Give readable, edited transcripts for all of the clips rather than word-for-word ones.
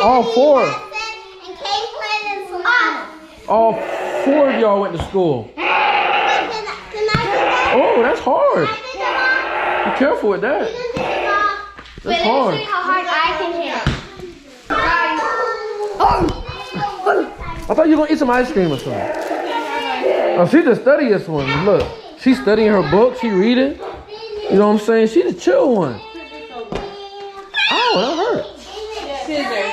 All four. All four of y'all went to school. Oh, that's hard. Be careful with that. That's hard. Let me see how hard I can hit. I thought you were gonna eat some ice cream or something. Oh, she's the studiest one. Look, she's studying her book. She reading. You know what I'm saying? She's the chill one. Oh, that hurt. Scissors.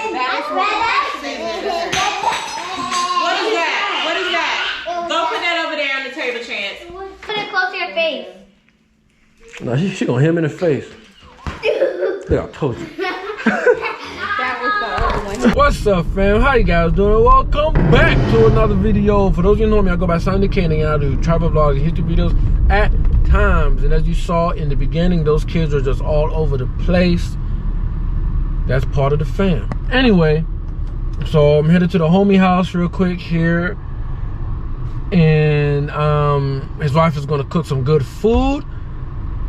What is that? What is that? Go put that over there on the table, Chance. Put it close to your face. No, she gonna hit him in the face. Yeah, I told you. That was the other one. What's up, fam? How you guys doing? Welcome back to another video. For those of you who know me, I go by Samdicating and I do travel vlogs and history videos at times. And as you saw in the beginning, those kids are just all over the place. That's part of the fam. Anyway, so I'm headed to the homie house real quick here. And his wife is gonna cook some good food.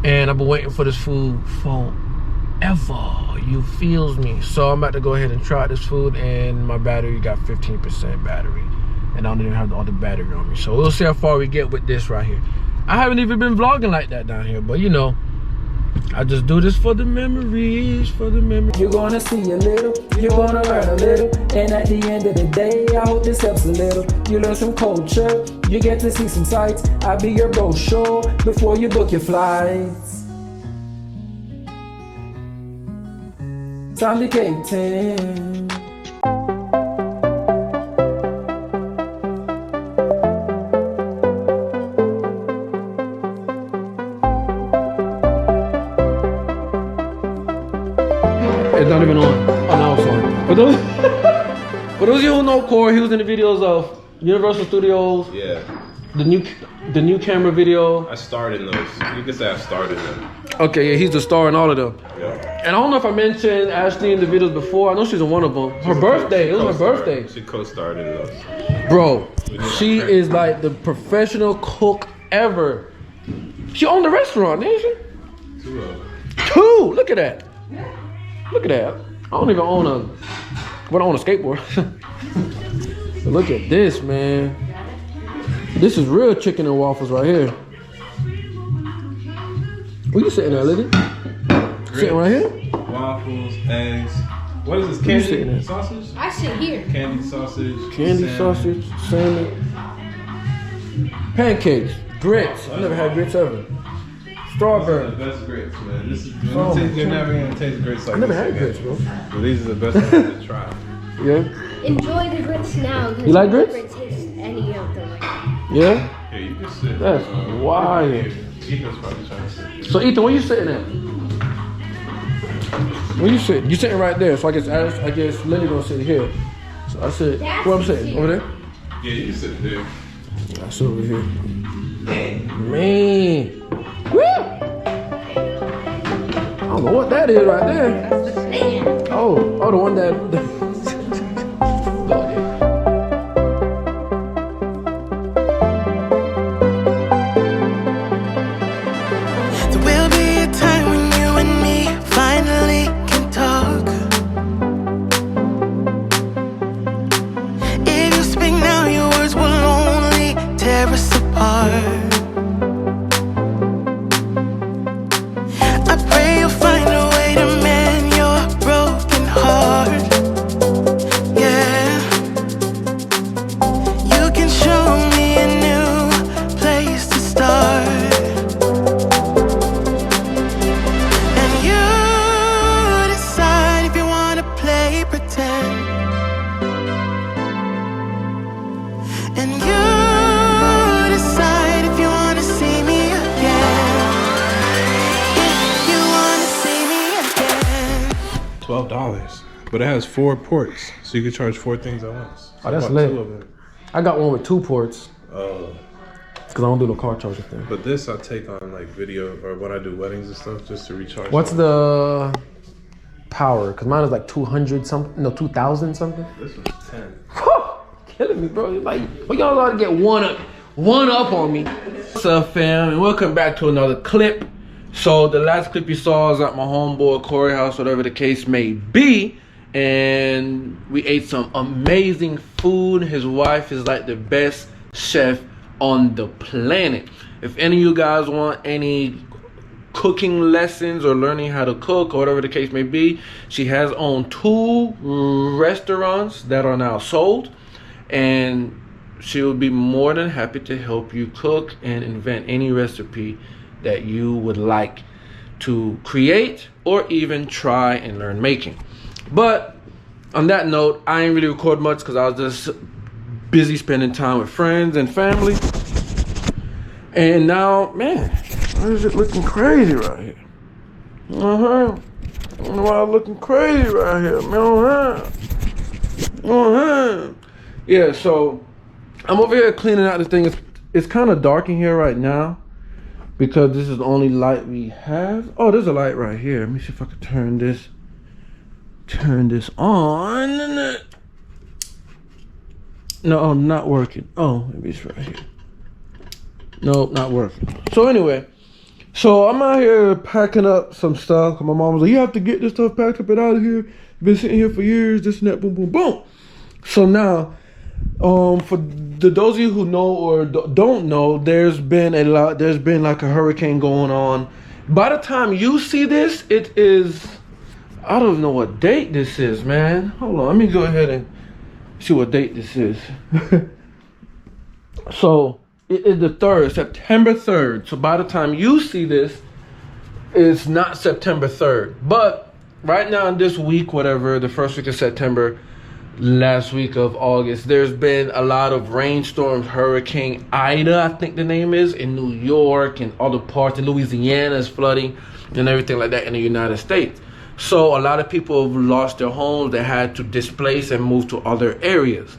And I've been waiting for this food forever. You feels me? So I'm about to go ahead and try this food, and my battery got 15% battery, and I don't even have all the battery on me. So we'll see how far we get with this right here. I haven't even been vlogging like that down here, but you know, I just do this for the memories, You're gonna see a little, you're gonna learn a little, and at the end of the day, I hope this helps a little. You learn some culture, you get to see some sights. I'll be your brochure before you book your flights. Samdicating. It's not even on. Oh, now it's on. For those of you who know Corey, he was in the videos of Universal Studios. Yeah. The new camera video. I starred in those. You can say I started them. Okay, yeah, he's the star in all of them. Yeah. And I don't know if I mentioned Ashley in the videos before. I know she's in one of them. Her birthday. It was her birthday. She co-starred in those. Bro, she is like the professional cook ever. She owned the restaurant, didn't she? Two of them. Two! Look at that. Look at that. I don't even own a skateboard. But look at this, man. This is real chicken and waffles right here. Where you sitting at, Liddy? Sitting right here? Waffles, eggs. What is this? Where you sitting Candy at? sausage? I sit here. Candy sausage. Candy salmon. sausage, salmon, pancakes, grits. I've never had grits ever. Those are Strawberry. the best grits, man. This is Oh, you're never gonna taste grits like I never this had again. grits, bro. But these are the best ones to try. Yeah? Enjoy the grits now. You like grits? Never taste any of them. Yeah? Here, you can sit. That's wild. Ethan's probably trying to sit. So Ethan, where you sitting at? Where you sitting? You sitting right there. So I guess Lily gonna sit here. So I sit. Where I'm sitting? Over there? Yeah, you can sit there. I sit over here. Man. Woo! I don't know what that is right there. Oh, the one that. There will be a time when you and me finally can talk. If you speak now, your words will only tear us apart. I pray you'll find a way to mend your broken heart. Yeah, you can show me a new place to start. And you decide if you wanna play pretend. And you decide if you wanna see me again. If you wanna see me again. $12. But it has 4 ports, so you can charge 4 things at once. Oh, that's I bought lit. 2 of them. I got one with 2 ports. Oh. Because I don't do no car charger thing. But this I take on like video or when I do weddings and stuff just to recharge. What's the power? Because mine is like 200 something. No, 2,000 something. This one's 10. Killing me, bro. Like, well, y'all ought to get one up on me. What's up, fam? And welcome back to another clip. So the last clip you saw is at my homeboy Corey house, whatever the case may be. and we ate some amazing food. His wife is like the best chef on the planet. If any of you guys want any cooking lessons or learning how to cook or whatever the case may be, she has owned 2 restaurants that are now sold, and she will be more than happy to help you cook and invent any recipe that you would like to create or even try and learn making. But on that note, I ain't really record much because I was just busy spending time with friends and family. And now, man, why is it looking crazy right here? I don't know why I'm looking crazy right here, man. Yeah, so I'm over here cleaning out this thing. It's kind of dark in here right now because this is the only light we have. Oh, there's a light right here. Let me see if I can turn this on. No, not working. Oh, maybe it's right here. Nope, not working. So anyway, so I'm out here packing up some stuff. My mom was like, you have to get this stuff packed up and out of here. You've been sitting here for years, this and that, boom, boom, boom. So now, for those of you who know or don't know, there's been like a hurricane going on. By the time you see this, it is, I don't know what date this is, man. Hold on, let me go ahead and see what date this is. So it is the 3rd, September 3rd. So by the time you see this, it's not September 3rd. But right now in this week, whatever, the first week of September, last week of August, there's been a lot of rainstorms. Hurricane Ida, I think the name is, in New York and other parts. In Louisiana is flooding and everything like that in the United States. So a lot of people have lost their homes. They had to displace and move to other areas.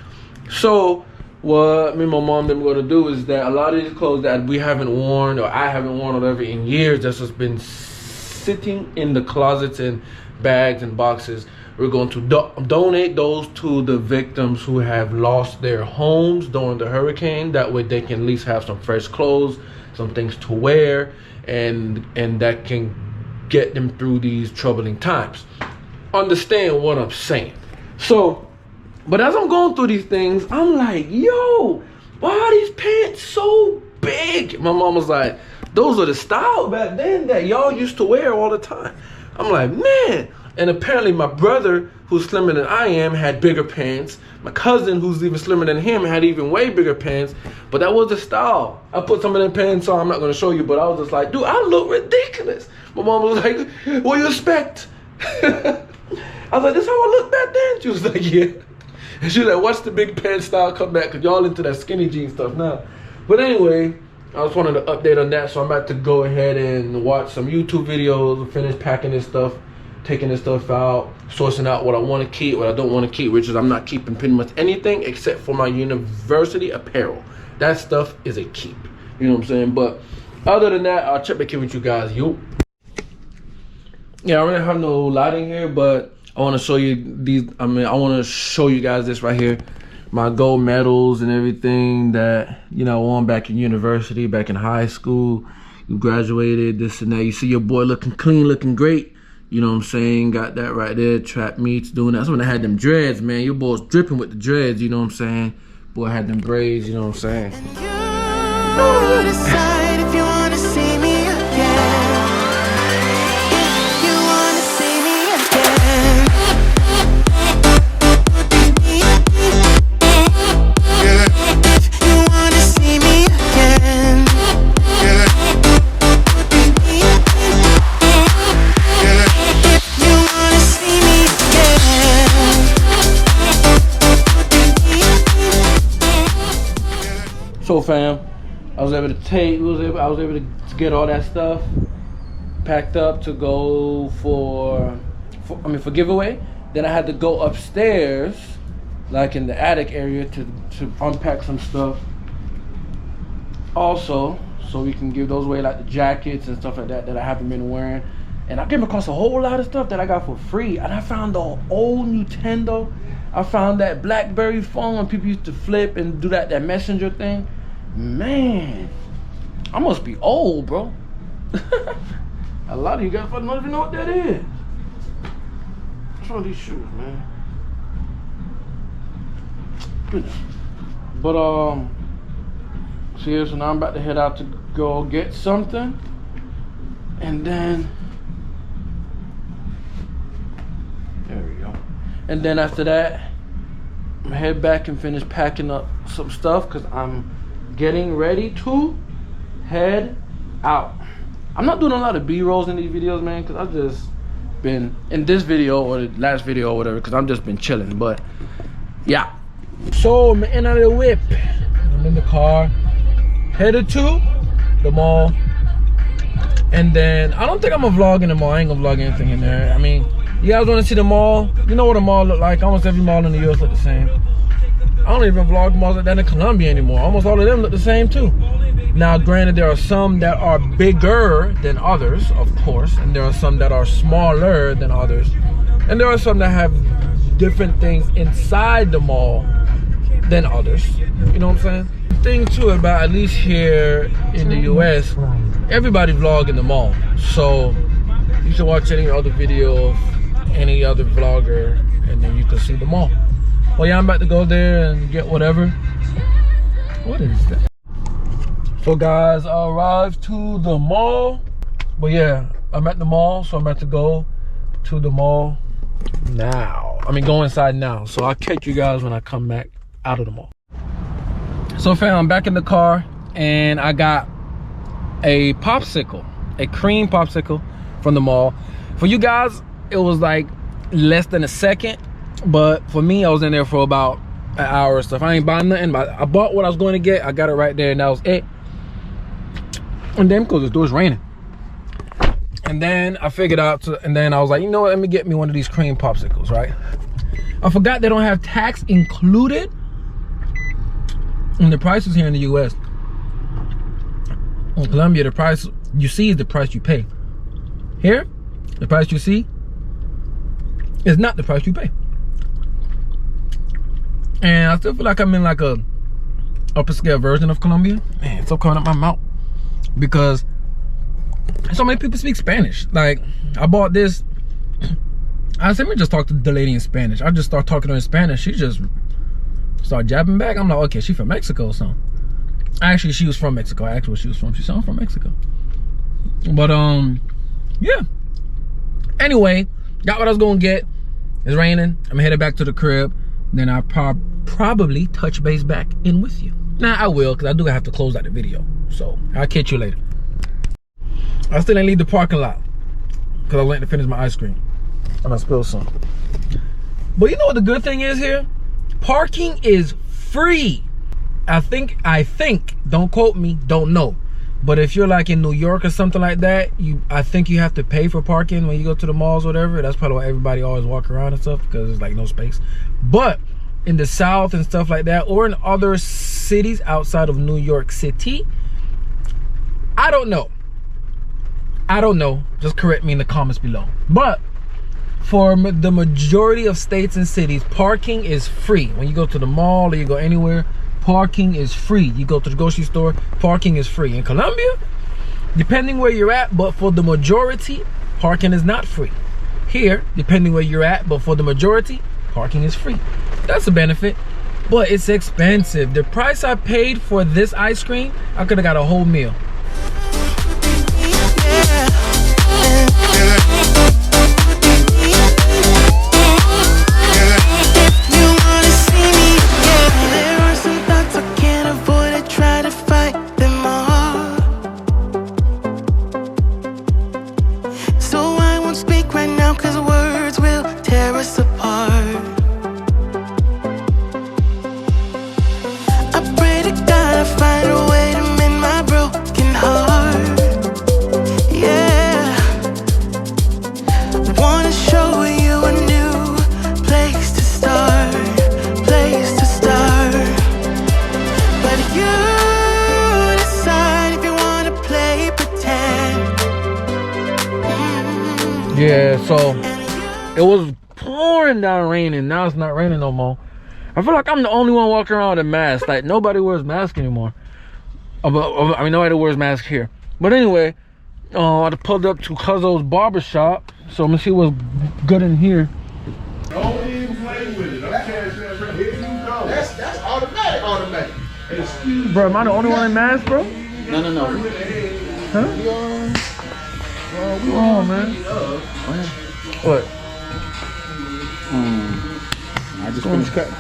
So what me and my mom them going to do is that a lot of these clothes that we haven't worn or I haven't worn or whatever in years, that's just been sitting in the closets and bags and boxes, we're going to donate those to the victims who have lost their homes during the hurricane. That way they can at least have some fresh clothes, some things to wear, and that can get them through these troubling times. Understand what I'm saying? So, but as I'm going through these things, I'm like, yo, why are these pants so big? My mom was like, those are the style back then that y'all used to wear all the time. I'm like, man. And apparently my brother, who's slimmer than I am, had bigger pants. My cousin, who's even slimmer than him, had even way bigger pants. But that was the style. I put some of them pants on. I'm not going to show you, but I was just like, dude, I look ridiculous. My mom was like, what do you expect? I was like, this is how I look back then? She was like, yeah. And she was like, watch the big pants style come back, because y'all into that skinny jean stuff now. But anyway, I just wanted to update on that. So I'm about to go ahead and watch some YouTube videos, finish packing this stuff, taking this stuff out, sourcing out what I want to keep, what I don't want to keep, which is I'm not keeping pretty much anything except for my university apparel. That stuff is a keep. You know what I'm saying? But other than that, I'll check back in with you guys. Yo. Yeah, I really have no lighting here, but I want to show you these. I want to show you guys this right here. My gold medals and everything that, you know, I won back in university, back in high school. You graduated, this and that. You see your boy looking clean, looking great. You know what I'm saying? Got that right there. Trap meets doing that. That's when I had them dreads, man. Your boy's dripping with the dreads, you know what I'm saying? Boy had them braids, you know what I'm saying? And you decide if you wanna see me again. If you wanna see me again. If you wanna see me again. So fam, I was able to get all that stuff packed up to go for giveaway. Then I had to go upstairs, like in the attic area, to unpack some stuff also, so we can give those away, like the jackets and stuff like that I haven't been wearing. And I came across a whole lot of stuff that I got for free. And I found the old Nintendo. I found that BlackBerry phone when people used to flip and do that messenger thing. Man, I must be old, bro. A lot of you guys don't even know what that is. What's wrong with these shoes, man? But so yeah, so now I'm about to head out to go get something, and then there we go. And then after that, I'm gonna head back and finish packing up some stuff because I'm getting ready to head out. I'm not doing a lot of B-rolls in these videos, man, because I've just been in this video or the last video or whatever, because I've just been chilling. But yeah, so I'm in out of the whip. I'm in the car, headed to the mall, and then I don't think I'm gonna vlog in the mall. I ain't gonna vlog anything in there. I mean, you guys want to see the mall? You know what a mall look like. Almost every mall in the US look the same. I don't even vlog malls like that in Colombia anymore. Almost all of them look the same too. Now, granted, there are some that are bigger than others, of course, and there are some that are smaller than others, and there are some that have different things inside the mall than others. You know what I'm saying? The thing too about, at least here in the US, everybody vlog in the mall. So you can watch any other video of any other vlogger, and then you can see the mall. Well, yeah, I'm about to go there and get whatever. What is that? So guys, I arrived to the mall. But yeah, I'm at the mall, so I'm about to go to the mall now. I mean, go inside now. So I'll catch you guys when I come back out of the mall. So fam, I'm back in the car, and I got a popsicle, a cream popsicle from the mall. For you guys, it was like less than a second, but for me, I was in there for about an hour or stuff. I ain't buying nothing, but I bought what I was going to get. I got it right there, and that was it. And then because it was raining, and then I figured out and then I was like, you know what, let me get me one of these cream popsicles, right? I forgot they don't have tax included in the prices here in the US. In Colombia, the price you see is the price you pay. Here, the price you see is not the price you pay. And I still feel like I'm in like a upper scale version of Colombia. Man, it's so coming up my mouth because so many people speak Spanish. Like, I bought this. I said, let me just talk to the lady in Spanish. I just start talking to her in Spanish. She just started jabbing back. I'm like, okay, she from Mexico or something. Actually, she was from Mexico. I asked where she was from. She said, I'm from Mexico. But yeah. Anyway, got what I was gonna get. It's raining. I'm headed back to the crib. Then I'll probably touch base back in with you. Nah, I will, because I do have to close out the video. So I'll catch you later. I still ain't leave the parking lot because I went to finish my ice cream and I spilled some. But you know what the good thing is here? Parking is free. I think, don't quote me, don't know. But if you're like in New York or something like that, I think you have to pay for parking when you go to the malls or whatever. That's probably why everybody always walk around and stuff, because there's like no space. But in the South and stuff like that, or in other cities outside of New York City, I don't know. Just correct me in the comments below. But for the majority of states and cities, parking is free. When you go to the mall or you go anywhere, parking is free. You go to the grocery store, parking is free. In Colombia, depending where you're at, but for the majority, parking is not free. Here, depending where you're at, but for the majority, parking is free. That's a benefit, but it's expensive. The price I paid for this ice cream, I could have got a whole meal. Yeah, so it was pouring down raining. Now it's not raining no more. I feel like I'm the only one walking around with a mask. Like, nobody wears masks anymore. I mean, nobody wears masks here. But anyway, I pulled up to Cuzzo's barbershop. So I'm gonna see what's good in here. Bro, am I the only one in mask, bro? No. Huh? Come on, man. What? I just finished cutting.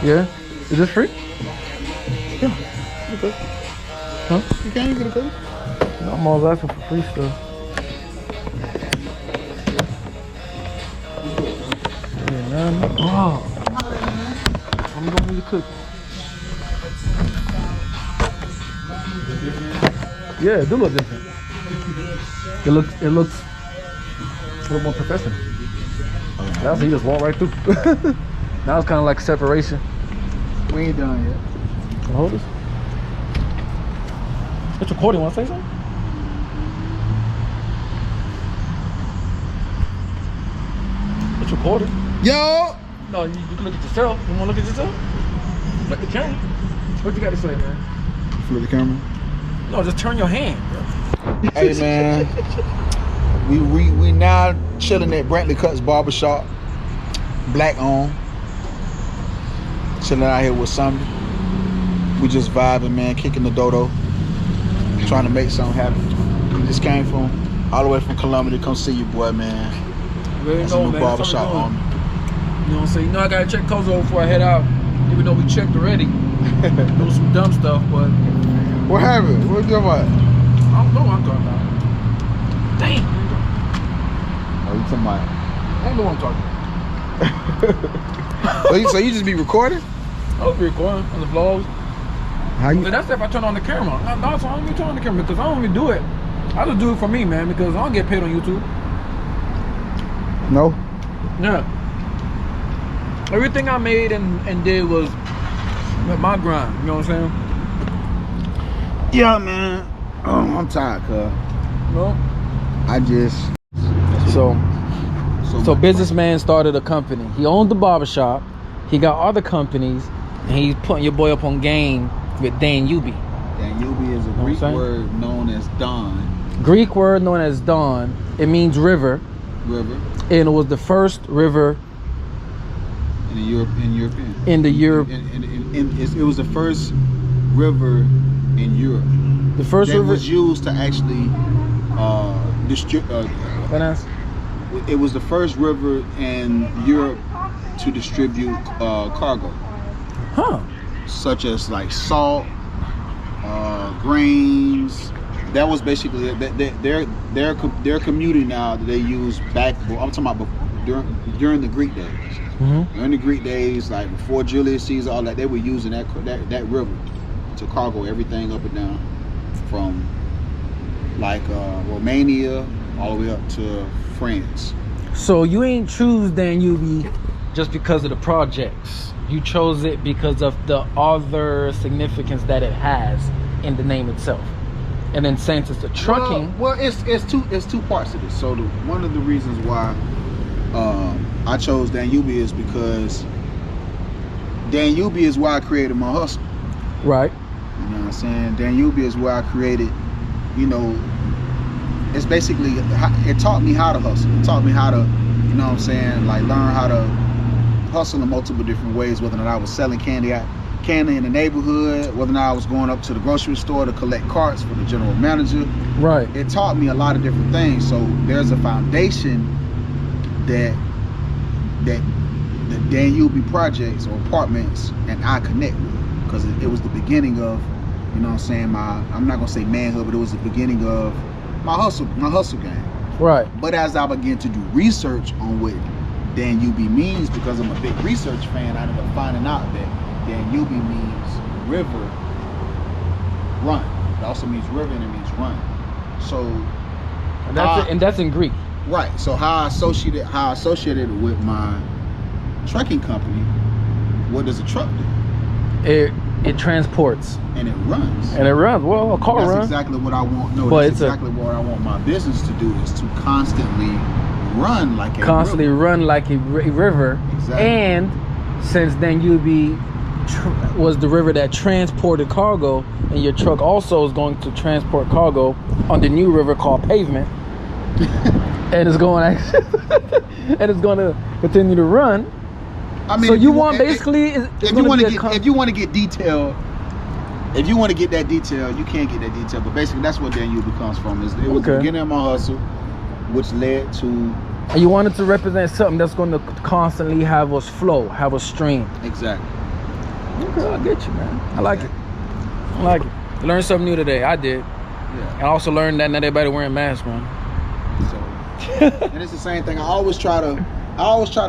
Yeah? Is this free? Okay. Huh? You can't get a cookie. No, I'm always asking for free stuff. Yeah, man. Oh. I'm gonna need a cookie. Yeah, it do look different. It looks a little more professional. That's he just walked right through. Now it's kind of like separation. We ain't done yet. Can I hold this? It's recording. Want to say something? It's recording. Yo! No, you can look at yourself. You want to look at yourself? Look the camera. What you got to say, man? Flip the camera. No, just turn your hand, bro. Hey man, we now chilling at Brantley Cuts Barbershop, black on. Chilling out here with Samdi. We just vibing, man, kicking the dodo, trying to make something happen. We just came from all the way from Columbia to come see you, boy, man. That's a new barbershop on me. You know what I'm saying? You know I gotta check Kozo before I head out, even though we checked already. Do some dumb stuff, but What happened? What you talking about? I don't know what I'm talking about. Damn. Oh, you talking about? I don't know what I'm talking about. So you just be recording? I was recording on the vlogs. How you? But that's if I turn on the camera. No, so I don't even turn on the camera because I don't even do it. I just do it for me, man, because I don't get paid on YouTube. No. Yeah. Everything I made and did was my grind. You know what I'm saying? Yeah, man. I'm tired, cuz. No. I just. So much businessman started a company. He owned the barbershop. He got other companies, and he's putting your boy up on game with Dan Ubi. Dan Ubi is a Greek word known as Don Greek word known as Don. It means river, River and it was the first river in the European. in the Europe. It was the first river in Europe. The first that river was used to actually distribute. It was the first river in Europe to distribute cargo, such as like salt, grains. That was basically their community now that they use back. I'm talking about during the Greek days. Mm-hmm. During the Greek days, like before Julius Caesar, all that, they were using that river to cargo everything up and down from like Romania all the way up to France. So you ain't choose Dan Ubi just because of the projects. You chose it because of the other significance that it has in the name itself. And then since it's the trucking. Well, it's two parts to this. So one of the reasons why I chose Dan Ubi is because Dan Ubi is why I created my hustle. Right. You know what I'm saying? Dan Ubi is where I created, it's basically, it taught me how to hustle. It taught me how to, you know what I'm saying, like learn how to hustle in multiple different ways, whether or not I was selling candy in the neighborhood, whether or not I was going up to the grocery store to collect carts for the general manager. Right. It taught me a lot of different things. So there's a foundation that the Dan Ubi projects or apartments and I connect with, because it was the beginning of, you know what I'm saying, I'm not gonna say manhood, but it was the beginning of my hustle game. Right. But as I began to do research on what Dan Ubi means, because I'm a big research fan, I ended up finding out that Dan Ubi means river, run. It also means river and it means run. So And that's in Greek. right. So how I associated it with my trucking company. What does a truck do? It transports. And it runs. And it runs. Well, a car runs. That's exactly what I want. No, But that's exactly what I want my business to do, is to constantly run like a river. Run like a river. Exactly. And since Dan Ubi was the river that transported cargo, and your truck also is going to transport cargo on the new river called Pavement, and it's going to continue to run. I mean, So you want basically if you want to get detail, if you want to get that detail, you can get that detail. But basically, that's what Dan Ubi comes from. It was the beginning of my hustle, which led to. And you wanted to represent something that's going to constantly have us flow, have us stream. Exactly. Okay, I get you, man. I like it. I like it. Learned something new today. I did. Yeah. I also learned that not everybody wearing masks, man. So, and it's the same thing. I always try to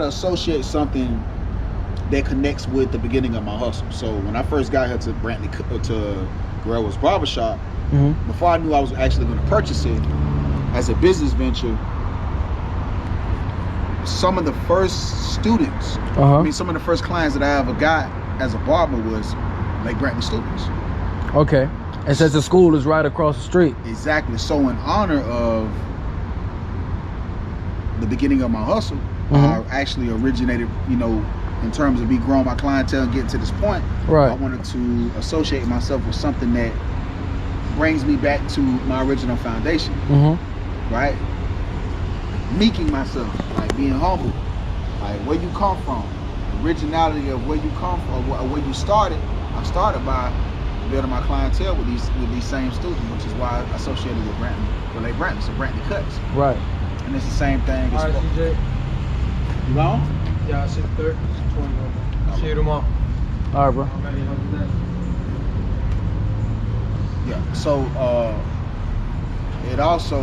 associate something that connects with the beginning of my hustle. So when I first got here to to Guerrero's Barbershop, before I knew I was actually going to purchase it as a business venture, some of the first students, I mean, some of the first clients that I ever got as a barber was Lake Brantley students. Okay. And since the school is right across the street. Exactly. So in honor of the beginning of my hustle, I actually originated, you know, in terms of me growing my clientele and getting to this point, right. I wanted to associate myself with something that brings me back to my original foundation, right? Meeking myself, like being humble, like where you come from, originality of where you come from, or where you started. I started by building my clientele with these same students, which is why I associated with Lake Brantley, so Brantley Cuts. Right. And it's the same thing. All right, CJ. You know? Yeah, 6:30. 20. See you tomorrow. All right, bro. Yeah. So it also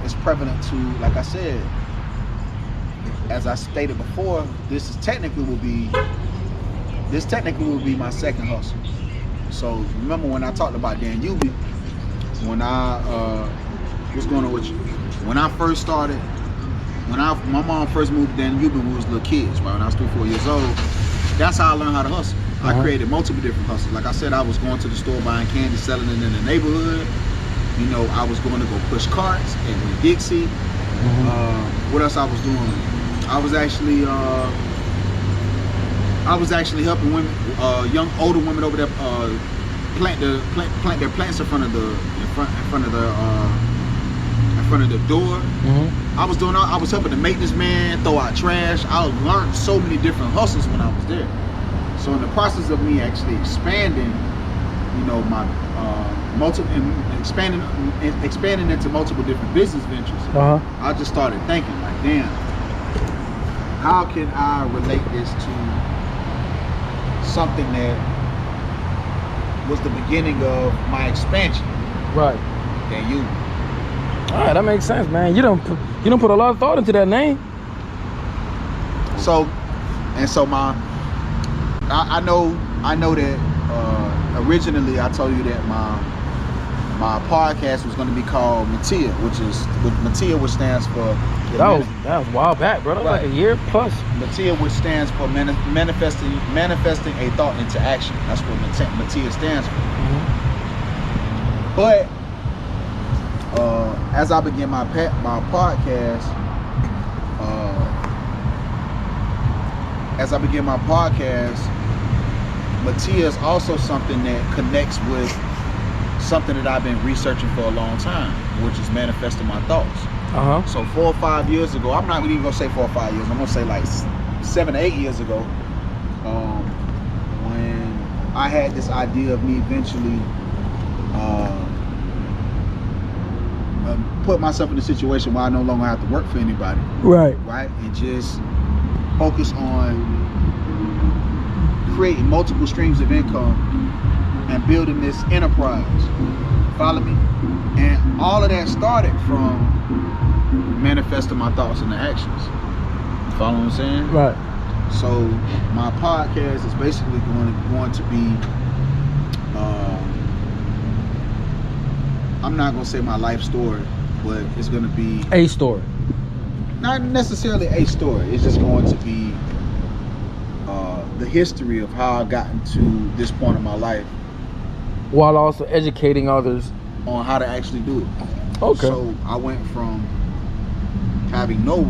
is prevalent to, like I said, as I stated before, this technically will be my second hustle. So remember when I talked about Dan Ubi, when I what's going on with you? When I first started, my mom first moved to Dan Ubi when we was little kids, right? When I was 3-4 years old, that's how I learned how to hustle. I created multiple different hustles. Like I said, I was going to the store buying candy, selling it in the neighborhood. You know, I was going to go push carts in Dixie. What else I was doing? I was actually helping women, young older women over there, plant their plants in front of the door. I was helping the maintenance man throw out trash. I learned so many different hustles when I was there. So in the process of me actually expanding, you know, my expanding into multiple different business ventures, I just started thinking, like, damn, how can I relate this to something that was the beginning of my expansion? Right. Dan Ubi. All right, that makes sense, man. You don't put a lot of thought into that name. So I know that originally I told you that my podcast was going to be called Mattia, which stands for that was a while back, bro. That was like a year plus. Mattia, which stands for manifesting a thought into action. That's what Mattia stands for. But as I began my podcast, Mattia is also something that connects with something that I've been researching for a long time, which is manifesting my thoughts. So 4 or 5 years ago, I'm not even gonna say 4 or 5 years, I'm gonna say like 7 or 8 years ago, when I had this idea of me eventually put myself in a situation where I no longer have to work for anybody. Right, and just focus on creating multiple streams of income and building this enterprise. Follow me? And all of that started from manifesting my thoughts into actions. Follow what I'm saying? Right. So my podcast is basically going to be, I'm not going to say my life story, but it's going to be a story. Not necessarily a story. It's just going to be the history of how I've gotten to this point in my life, while also educating others on how to actually do it. Okay. So I went from having no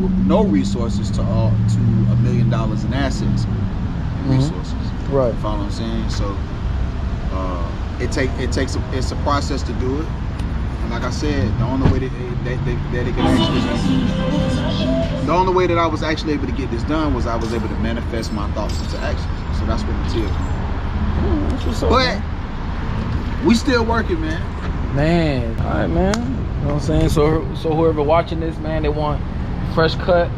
resources to $1 million in assets and resources. Right. You follow what I'm saying? So it's a process to do it. And like I said, the only way that it could actually, the only way that I was actually able to get this done was I was able to manifest my thoughts into action. So that's what it is. That's what's up, But we still working, man. Man, all right, man. You know what I'm saying? So whoever watching this, man, they want fresh cut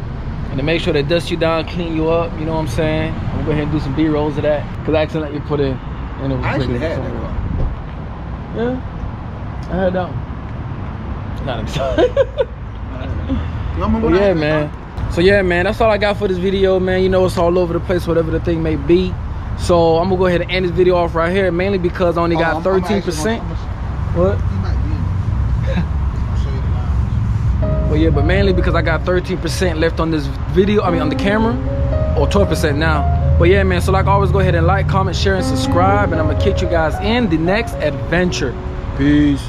and to make sure they dust you down, clean you up. You know what I'm saying? I'm gonna go ahead and do some B-rolls of that because I accidentally put it. And it was I actually quicker had than that car. somewhere. Yeah, I had that one. Not excited. Yeah, man. So yeah, man, that's all I got for this video, man. You know, it's all over the place, whatever the thing may be. So I'm gonna go ahead and end this video off right here, mainly because I only got 13%. What? You might be in it. I'll show you the lines. Well, yeah, but mainly because I got 13% left on this video. I mean, on the camera, or 12% now. But yeah, man. So like always, go ahead and like, comment, share, and subscribe, and I'm gonna catch you guys in the next adventure. Peace.